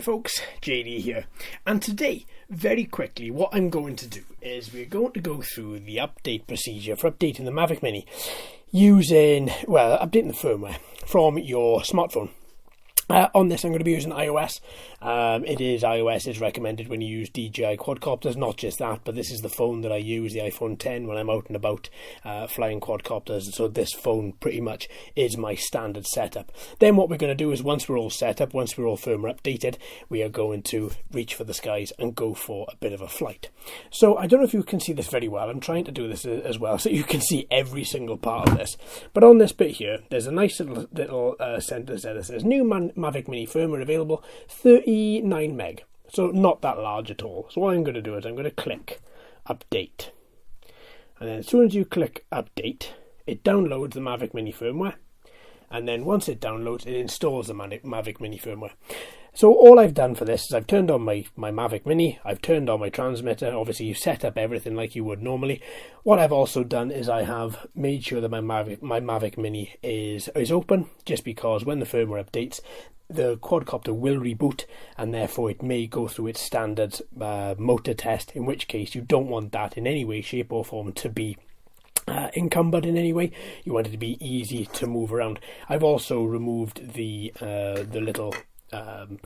folks, JD here, and today, very quickly, what I'm going to do is we're going to go through the update procedure for updating the Mavic Mini using, well, updating the firmware from your smartphone. On this, I'm going to be using iOS. iOS is recommended when you use DJI quadcopters. Not just that, but this is the phone that I use, the iPhone 10, when I'm out and about flying quadcopters. So this phone pretty much is my standard setup. Then what we're going to do is, once we're all set up, once we're all firmware updated, we are going to reach for the skies and go for a bit of a flight. So I don't know if you can see this very well. I'm trying to do this as well so you can see every single part of this. But on this bit here, there's a nice little sentence there that says new Mavic Mini firmware available, 39 meg. So not that large at all. So what I'm going to do is I'm going to click update. And then as soon as you click update, it downloads the Mavic Mini firmware. And then once it downloads, it installs the Mavic Mini firmware. So all I've done for this is I've turned on my Mavic Mini, I've turned on my transmitter. Obviously you set up everything like you would normally. What I've also done is I have made sure that my Mavic Mini is open, just because when the firmware updates, the quadcopter will reboot, and therefore it may go through its standard motor test, in which case you don't want that in any way, shape or form to be encumbered in any way. You want it to be easy to move around. I've also removed the little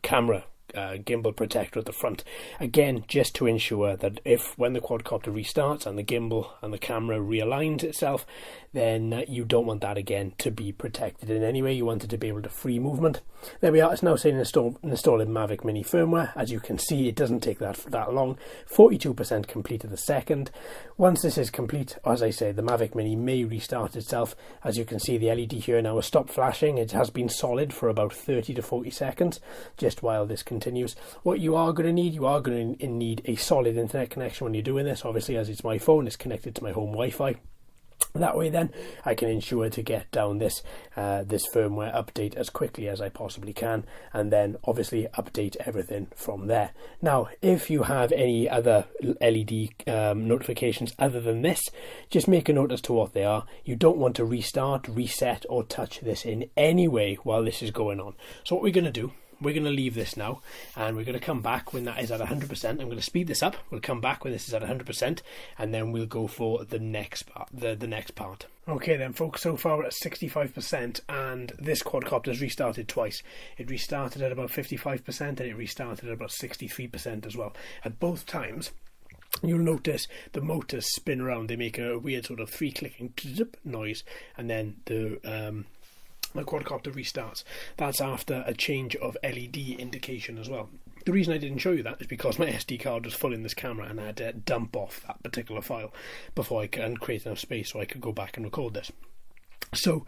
camera gimbal protector at the front, again just to ensure that if when the quadcopter restarts and the gimbal and the camera realigns itself, then you don't want that again to be protected in any way. You want it to be able to free movement. There we are. It's now saying installing Mavic Mini firmware. As you can see, it doesn't take that long. 42% completed a second. Once this is complete, as I say, the Mavic Mini may restart itself. As you can see, the LED here now has stopped flashing. It has been solid for about 30 to 40 seconds just while this continues. What you are going to need a solid internet connection when you're doing this. Obviously, as it's my phone, it's connected to my home Wi-Fi. That way then I can ensure to get down this firmware update as quickly as I possibly can, and then obviously update everything from there. Now, if you have any other LED notifications other than this, just make a note as to what they are. You don't want to restart, reset or touch this in any way while this is going on. So what we're going to do, we're going to leave this now, and we're going to come back when that is at 100%. I'm going to speed this up. We'll come back when this is at 100%, and then we'll go for the next part. The next part. Okay then, folks. So far we're at 65%, and this quadcopter has restarted twice. It restarted at about 55%, and it restarted at about 63% as well. At both times, you'll notice the motors spin around. They make a weird sort of three-clicking noise, and then the quadcopter restarts. That's after a change of LED indication as well. The reason I didn't show you that is because my SD card was full in this camera, and I had to dump off that particular file before I can create enough space so I could go back and record this. So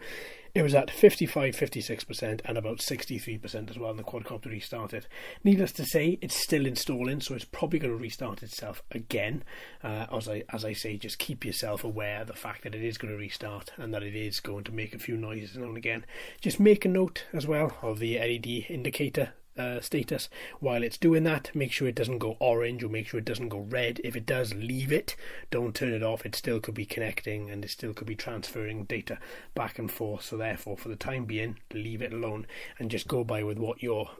it was at 55, 56% and about 63% as well, and the quadcopter restarted. Needless to say, it's still installing, so it's probably going to restart itself again. As I say, just keep yourself aware of the fact that it is going to restart and that it is going to make a few noises now and again. Just make a note as well of the LED indicator status while it's doing that. Make sure it doesn't go orange, or make sure it doesn't go red. If it does, leave it. Don't turn it off. It still could be connecting, and it still could be transferring data back and forth. So therefore, for the time being, leave it alone and just go by with what your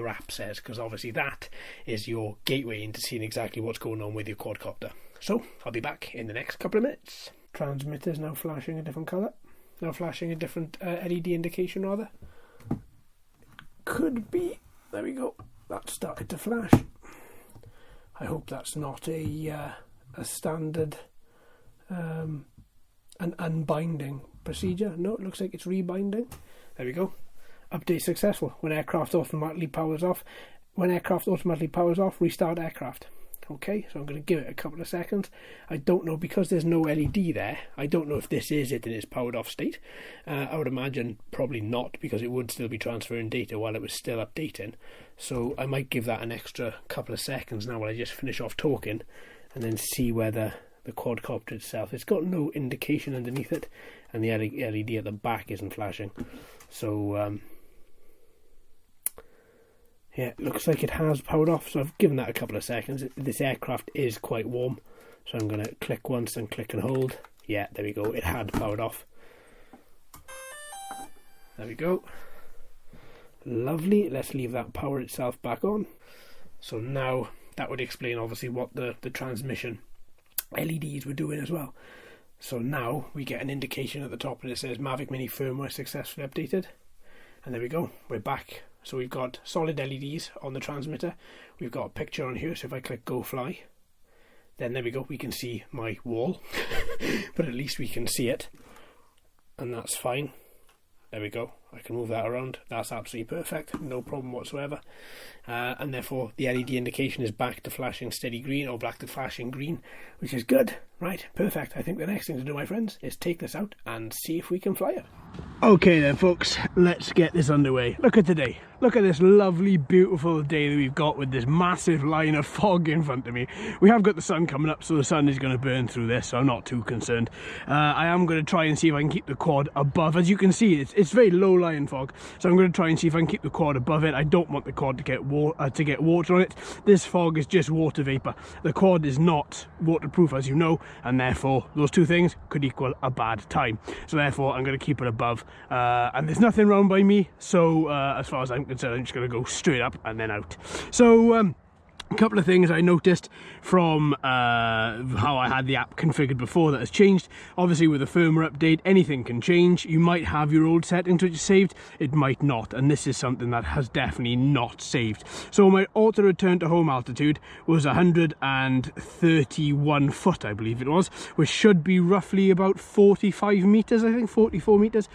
app says, because obviously that is your gateway into seeing exactly what's going on with your quadcopter. So I'll be back in the next couple of minutes. Transmitter's now flashing a different colour. Now flashing a different LED indication rather. Could be. There we go. That started to flash. I hope that's not a standard an unbinding procedure. No, it looks like it's rebinding. There we go. Update successful. When aircraft automatically powers off, restart aircraft. Okay, so I'm going to give it a couple of seconds. I don't know, because there's no LED there, I don't know if this is it in its powered off state. I would imagine probably not, because it would still be transferring data while it was still updating. So I might give that an extra couple of seconds now while I just finish off talking, and then see whether the quadcopter itself, it's got no indication underneath it, and the LED at the back isn't flashing. So yeah, it looks like it has powered off, so I've given that a couple of seconds. This aircraft is quite warm, so I'm going to click once and click and hold. Yeah, there we go, it had powered off. There we go. Lovely. Let's leave that power itself back on. So now that would explain obviously what the transmission LEDs were doing as well. So now we get an indication at the top and it says Mavic Mini firmware successfully updated. And there we go, we're back. So we've got solid LEDs on the transmitter. We've got a picture on here, so if I click go fly, then there we go, we can see my wall. But at least we can see it. And that's fine. There we go, I can move that around. That's absolutely perfect, no problem whatsoever. And therefore the LED indication is back to flashing steady green, or back to flashing green, which is good. Right, perfect. I think the next thing to do, my friends, is take this out and see if we can fly it. Okay then folks, let's get this underway. Look at today. Look at this lovely, beautiful day that we've got with this massive line of fog in front of me. We have got the sun coming up, so the sun is going to burn through this, so I'm not too concerned. I am going to try and see if I can keep the quad above. As you can see, it's very low-lying fog, so I'm going to try and see if I can keep the quad above it. I don't want the quad to get water on it. This fog is just water vapor. The quad is not waterproof, as you know, and therefore those two things could equal a bad time. So therefore I'm going to keep it above, and there's nothing wrong by me, so as far as I'm concerned, I'm just going to go straight up and then out. So a couple of things I noticed from how I had the app configured before that has changed. Obviously with a firmware update, anything can change. You might have your old settings which are saved, it might not, and this is something that has definitely not saved. So my auto return to home altitude was 131 foot, I believe it was, which should be roughly about 45 meters, I think 44 meters.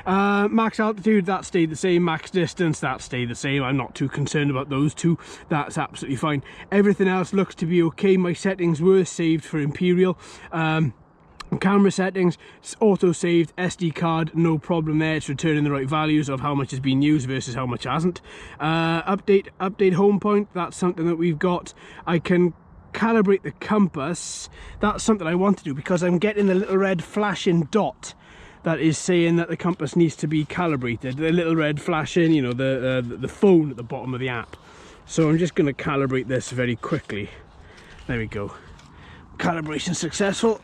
Max altitude, that stayed the same. Max distance, that stayed the same. I'm not too concerned about those two, that's absolutely fine. Everything else looks to be okay. My settings were saved for Imperial. Camera settings, auto saved, SD card, no problem there. It's returning the right values of how much has been used versus how much hasn't. Update home point, that's something that we've got. I can calibrate the compass. That's something I want to do because I'm getting the little red flashing dot that is saying that the compass needs to be calibrated. The little red flashing, you know, the phone at the bottom of the app. So I'm just going to calibrate this very quickly. There we go. Calibration successful.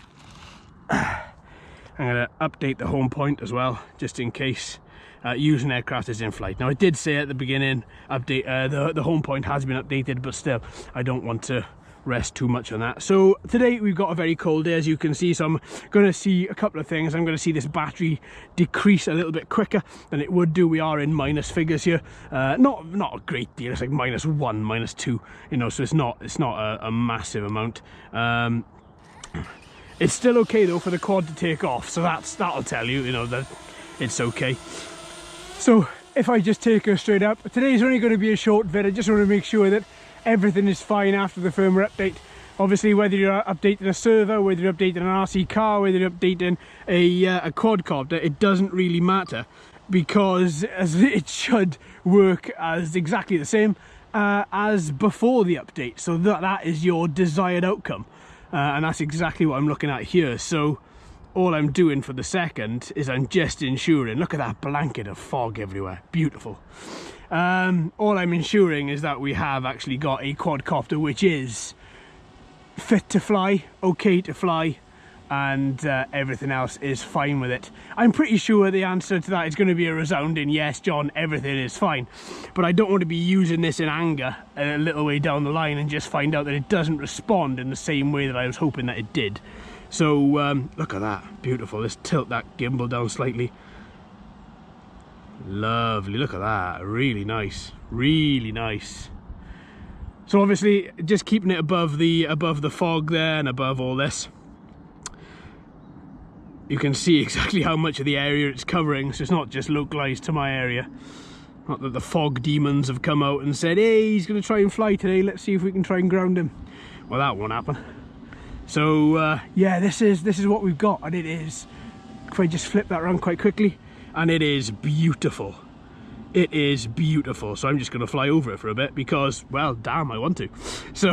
I'm going to update the home point as well, just in case using aircraft is in flight. Now I did say at the beginning, update the home point has been updated, but still I don't want to rest too much on that. So today we've got a very cold day, as you can see, so I'm going to see a couple of things. I'm going to see this battery decrease a little bit quicker than it would do. We are in minus figures here, not a great deal. It's like -1, -2, you know, so it's not a massive amount. It's still okay though for the quad to take off, so that'll tell you, you know, that it's okay. So if I just take her straight up, today's only going to be a short vid. I just want to make sure that everything is fine after the firmware update. Obviously, whether you're updating a server, whether you're updating an RC car, whether you're updating a quadcopter, it doesn't really matter, because it should work as exactly the same as before the update. So that is your desired outcome, and that's exactly what I'm looking at here. So all I'm doing for the second is I'm just ensuring, look at that blanket of fog everywhere, beautiful. All I'm ensuring is that we have actually got a quadcopter which is fit to fly, okay to fly, and everything else is fine with it. I'm pretty sure the answer to that is going to be a resounding yes, John, everything is fine. But I don't want to be using this in anger a little way down the line and just find out that it doesn't respond in the same way that I was hoping that it did. So look at that, beautiful. Let's tilt that gimbal down slightly. Lovely, look at that, really nice, really nice. So obviously just keeping it above the fog there and above all this, you can see exactly how much of the area it's covering, so it's not just localized to my area. Not that the fog demons have come out and said, hey, he's going to try and fly today, let's see if we can try and ground him. Well, that won't happen. So yeah, this is what we've got, and it is, if I just flip that around quite quickly, and it is beautiful. It is beautiful. So I'm just going to fly over it for a bit because, well, damn, I want to. So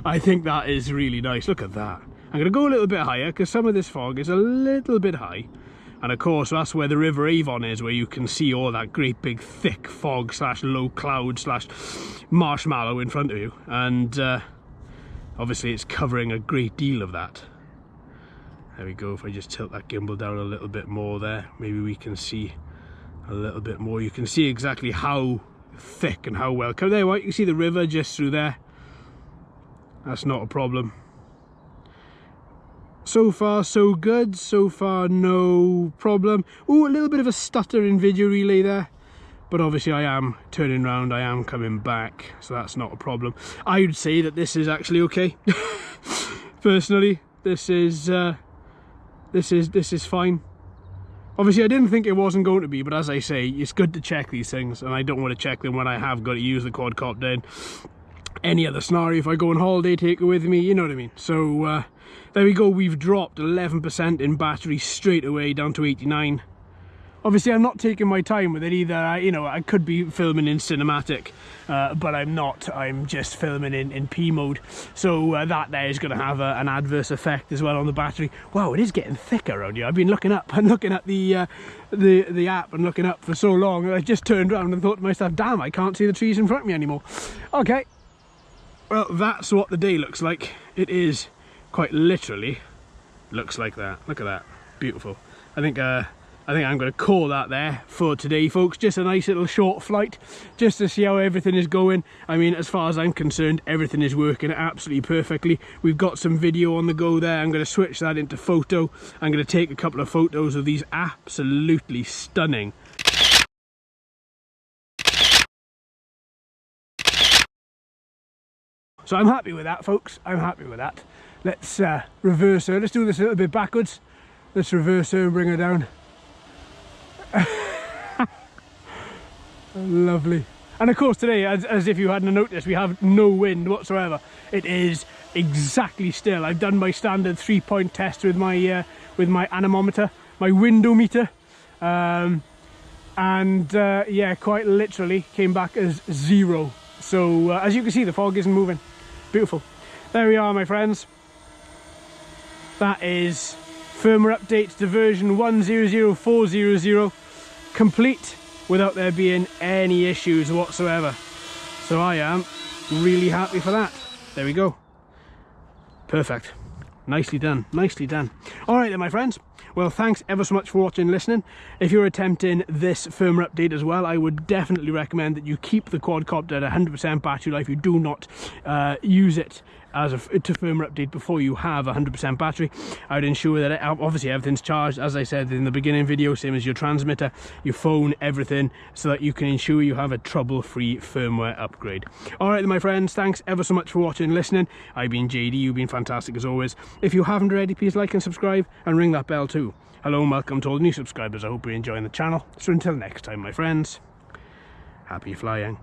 I think that is really nice. Look at that. I'm going to go a little bit higher because some of this fog is a little bit high. And of course, that's where the River Avon is, where you can see all that great big thick fog / low cloud / marshmallow in front of you. And obviously it's covering a great deal of that. There we go. If I just tilt that gimbal down a little bit more there, maybe we can see a little bit more. You can see exactly how thick and how well covered. There, right, you can see the river just through there. That's not a problem. So far so good, so far no problem. Oh, a little bit of a stutter in video relay there, but obviously I am turning around, I am coming back, so that's not a problem. I would say that this is actually okay. Personally, this is fine. Obviously I didn't think it wasn't going to be, but as I say, it's good to check these things, and I don't want to check them when I have got to use the quadcopter in any other scenario. If I go on holiday, take it with me, you know what I mean. So there we go, we've dropped 11% in battery straight away down to 89. Obviously I'm not taking my time with it either. You know, I could be filming in cinematic, but I'm not. I'm just filming in P mode, so that there is going to have an adverse effect as well on the battery. Wow, it is getting thicker around here. I've been looking up and looking at the app and looking up for so long, and I just turned around and thought to myself, damn, I can't see the trees in front of me anymore. Okay, well, that's what the day looks like. It is quite literally looks like that. Look at that, beautiful. I think I'm going to call that there for today, folks. Just a nice little short flight, just to see how everything is going. I mean, as far as I'm concerned, everything is working absolutely perfectly. We've got some video on the go there. I'm going to switch that into photo. I'm going to take a couple of photos of these absolutely stunning. So I'm happy with that, folks. I'm happy with that. Let's reverse her. Let's do this a little bit backwards. Let's reverse her and bring her down. Lovely. And of course today, as if you hadn't noticed, we have no wind whatsoever. It is exactly still. I've done my standard 3-point test with my anemometer, my windometer, and yeah, quite literally came back as 0. So as you can see, the fog isn't moving. Beautiful. There we are, my friends. That is firmware update to version 100400, complete without there being any issues whatsoever. So I am really happy for that. There we go. Perfect. Nicely done, nicely done. All right then, my friends. Well, thanks ever so much for watching and listening. If you're attempting this firmware update as well, I would definitely recommend that you keep the quadcopter at 100% battery life. You do not use it as to firmware update before you have 100% battery. I would ensure that obviously everything's charged, as I said in the beginning video, same as your transmitter, your phone, everything, so that you can ensure you have a trouble-free firmware upgrade. All right then, my friends, thanks ever so much for watching and listening. I've been JD, you've been fantastic as always. If you haven't already, please like and subscribe and ring that bell too. Hello and welcome to all the new subscribers. I hope you're enjoying the channel. So until next time, my friends, happy flying.